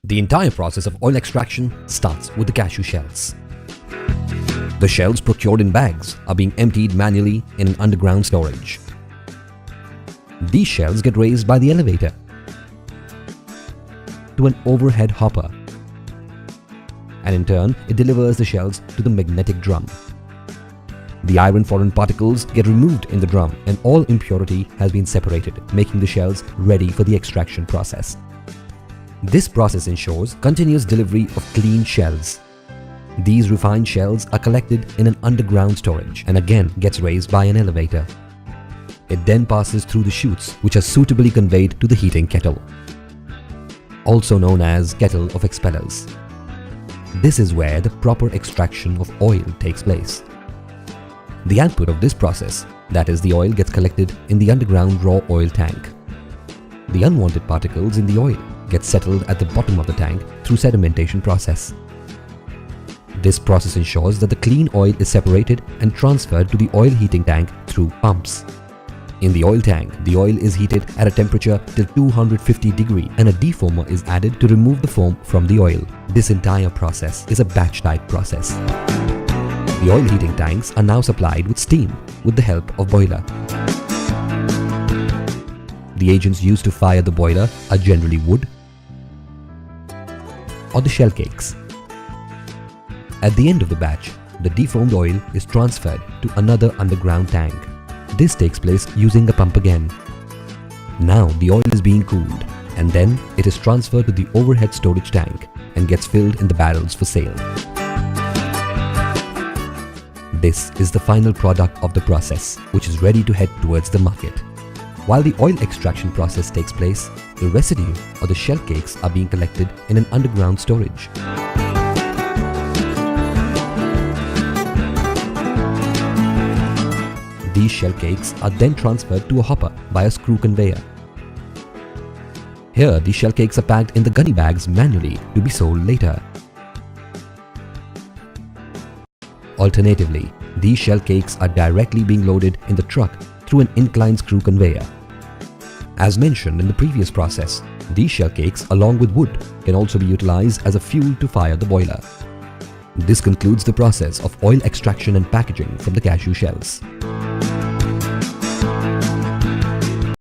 The entire process of oil extraction starts with the cashew shells. The shells procured in bags are being emptied manually in an underground storage. These shells get raised by the elevator to an overhead hopper, and in turn it delivers the shells to the magnetic drum. The iron foreign particles get removed in the drum and all impurity has been separated, making the shells ready for the extraction process. This process ensures continuous delivery of clean shells. These refined shells are collected in an underground storage and again gets raised by an elevator. It then passes through the chutes, which are suitably conveyed to the heating kettle, also known as kettle of expellers. This is where the proper extraction of oil takes place. The output of this process, that is the oil, gets collected in the underground raw oil tank. The unwanted particles in the oil get settled at the bottom of the tank through sedimentation process. This process ensures that the clean oil is separated and transferred to the oil heating tank through pumps. In the oil tank, the oil is heated at a temperature till 250 degrees and a defoamer is added to remove the foam from the oil. This entire process is a batch type process. The oil heating tanks are now supplied with steam with the help of boiler. The agents used to fire the boiler are generally wood or the shell cakes. At the end of the batch, the defoamed oil is transferred to another underground tank. This takes place using a pump again. Now the oil is being cooled and then it is transferred to the overhead storage tank and gets filled in the barrels for sale. This is the final product of the process, which is ready to head towards the market. While the oil extraction process takes place, the residue or the shell cakes are being collected in an underground storage. These shell cakes are then transferred to a hopper by a screw conveyor. Here, the shell cakes are packed in the gunny bags manually to be sold later. Alternatively, these shell cakes are directly being loaded in the truck through an inclined screw conveyor. As mentioned in the previous process, these shell cakes along with wood can also be utilized as a fuel to fire the boiler. This concludes the process of oil extraction and packaging from the cashew shells.